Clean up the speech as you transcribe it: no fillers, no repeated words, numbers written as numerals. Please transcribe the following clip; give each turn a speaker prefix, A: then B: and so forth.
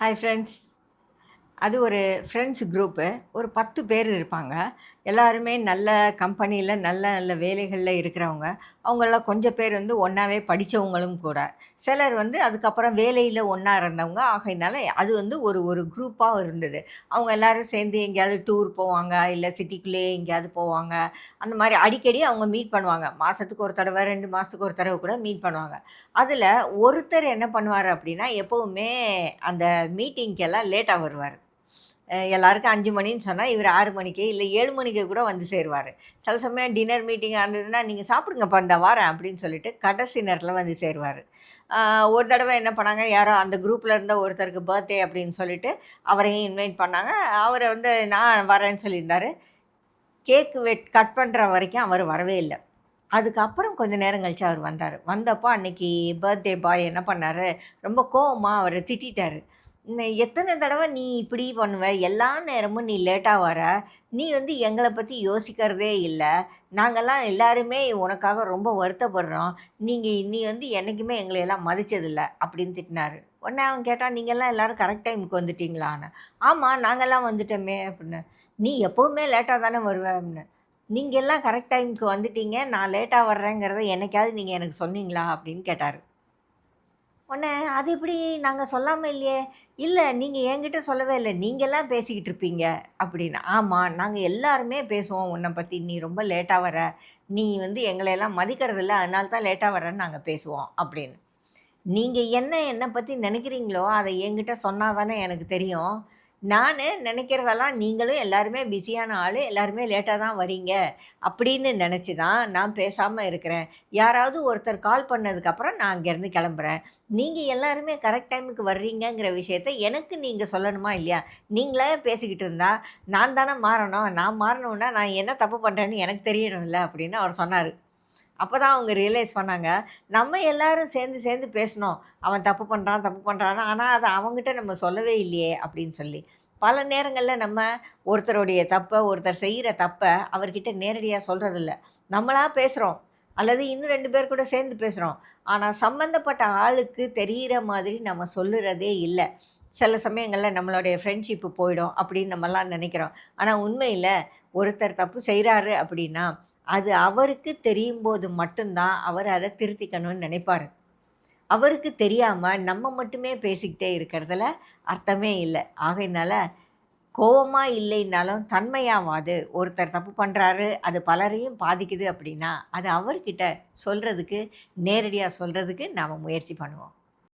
A: Hi friends. அது ஒரு friends group. ஒரு 10 பேர் இருப்பாங்க. எல்லாருமே நல்ல கம்பெனியில நல்ல நல்ல வேலைகள்ல இருக்கிறவங்க. அவங்கலாம் கொஞ்சம் பேர் வந்து ஒண்ணாவே படிச்சவங்களும் கூட. சிலர் வந்து அதுக்கப்புறம் வேலையில ஒண்ணா இருந்தவங்க. ஆகையினால அது வந்து ஒரு ஒரு குரூப்பா இருந்தது. அவங்க எல்லாரும் சேர்ந்து எங்கேயாவது டூர் போவாங்க, இல்ல சிட்டிக்குள்ளேயே எங்கேயாவது போவாங்க. அந்த மாரி அடிக்கடி அவங்க மீட் பண்ணுவாங்க. மாசத்துக்கு ஒரு தடவ, 2 மாசத்துக்கு ஒரு தடவ கூட மீட் பண்ணுவாங்க. அதுல ஒருத்தர் என்ன பண்ணுவாரு அப்டின்னா, எப்பவுமே அந்த மீட்டிங்க்கெல்லாம் லேட்டா வருவாரு. எல்லாருக்கும் 5 மணின்னு சொன்னா, இவரு 6 மணிக்கு, இல்ல 7 மணிக்கு கூட வந்து சேருவாரு. சில சமயம் டின்னர் மீட்டிங்கா இருந்ததுன்னா, "நீங்க சாப்பிடுங்கப்பா, இந்தா வாரேன்" அப்படின்னு சொல்லிட்டு கடைசி நேரத்தில வந்து சேருவாரு. அ ஒரு தடவ என்ன பண்ணாங்க, யாரோ அந்த குரூப்ல இருந்த ஒருத்தருக்கு பர்த்டே அப்படின்னு சொல்லிட்டு, அவரையும் இன்வைட் பண்ணாங்க. அவரு வந்து நான் வரேன்னு சொல்லியிருந்தாரு. கேக் கட் பண்ற வரைக்கும் அவரு வரவே இல்ல. அதுக்கப்புறம் கொஞ்ச நேரம் கழிச்சு அவரு வந்தாரு. வந்தப்போ அன்னைக்கு பர்த்டே பாய் என்ன பண்ணாரு, ரொம்ப கோவமா அவர திட்டிட்டாரு. எத்தன தடவ நீ இப்படி பண்ணுவ? எல்லா நேரமும் நீ லேட்டா வர. நீ வந்து எங்கள பத்தி யோசிக்கிறதே இல்ல. நாங்கலாம் எல்லாருமே உனக்காக ரொம்ப வருத்தப்படுறோம். நீ வந்து என்னைக்குமே எங்களையெல்லாம் மதிச்சதில்ல." அப்படின்னு திட்டினாரு. உடனே அவன் கேட்டான், "நீங்கலாம் எல்லாரும் கரெக்ட் டைமுக்கு வந்துட்டீங்களான்னு?" "ஆமா, நாங்கலாம் வந்துட்டோமே" அப்படின்னு. "நீ எப்பவுமே லேட்டா தானே வருவ" அப்படின்னு. "நீங்க எல்லாம் கரெக்ட் டைமுக்கு வந்துட்டீங்க. நான் லேட்டா வர்றேங்கிறத என்னைக்காவது நீங்க எனக்கு சொன்னீங்களா?" அப்படின்னு கேட்டாரு. உடனே "அது எப்படி நாங்க சொல்லாம இல்லையே?" "இல்ல நீங்க என்கிட்ட சொல்லவே இல்ல. நீங்கலாம் பேசிக்கிட்டு இருப்பீங்க" அப்படின்னு. "ஆமா, நாங்க எல்லாருமே பேசுவோம் உன்ன பத்தி. நீ ரொம்ப லேட்டா வர. நீ வந்து எங்களையெல்லாம் மதிக்கிறதில்ல. அதனால தான் லேட்டா வரேன்னு நாங்க பேசுவோம்" அப்படின்னு. நீங்க என்ன பத்தி நெனைக்கிறீங்களோ, அத என்கிட்ட சொன்னா தானே எனக்கு தெரியும். நானு நெனைக்கிறதெல்லாம் நீங்களும் எல்லாருமே பிஸியான ஆளு, எல்லாருமே லேட்டா தான் வரீங்க, அப்படின்னு நெனச்சு தான் நான் பேசாம இருக்கிறேன். யாராவது ஒருத்தர் கால் பண்ணதுக்கப்புறம் நான் அங்கேருந்து கெளம்புறேன். நீங்க எல்லாருமே கரெக்ட் டைமுக்கு வர்றீங்கங்கிற விஷயத்த எனக்கு நீங்க சொல்லணுமா இல்லையா? நீங்களே பேசிக்கிட்டு இருந்தா, நான் தானே மாறணும். நான் மாறணும்னா, நான் என்ன தப்பு பண்றேன்னு எனக்கு தெரியணும்ல, அப்படின்னு அவர் சொன்னாரு. அப்பதான் அவங்க ரியலைஸ் பண்ணாங்க. நம்ம எல்லாரும் சேர்ந்து பேசினோம். அவன் தப்பு பண்றான், தப்பு பண்றான்னு. ஆனா, அத அவன்கிட்ட நம்ம சொல்லவே இல்லையே! அப்படின்னு சொல்லி. பல நேரங்கள்ல நம்ம ஒருத்தருடைய ஒருத்தர் செய்ற தப்ப அவர்கிட்ட நேரடியா சொல்றதில்ல. நம்மளா பேசுறோம். அல்லது இன்னும் 2 பேர் கூட சேர்ந்து பேசுறோம். ஆனா, சம்மந்தப்பட்ட ஆளுக்கு தெரியிற மாதிரி நம்ம சொல்லுறதே இல்ல. சில சமயங்கள்ல நம்மளுடைய ஃப்ரெண்ட்ஷிப் போயிடும் அப்படின்னு நம்மலாம் நெனைக்கிறோம். ஆனா, உண்மையில ஒருத்தர் தப்பு செய்றாரு அப்படின்னா, அது அவருக்கு தெரியும்போது மட்டும் தான் அவர் அத திருத்திக்கணும்னு நினைப்பாரு. அவருக்கு தெரியாம நம்ம மட்டுமே பேசிக்கிட்டே இருக்கிறதுல அர்த்தமே இல்ல. ஆகையினால கோவமா இல்லைன்னாலும் தன்மையாவாது ஒருத்தர் தப்பு பண்றாரு, அது பலரையும் பாதிக்குது அப்படின்னா, அது அவர்கிட்ட சொல்றதுக்கு, நேரடியா சொல்றதுக்கு நாம முயற்சி பண்ணுவோம்.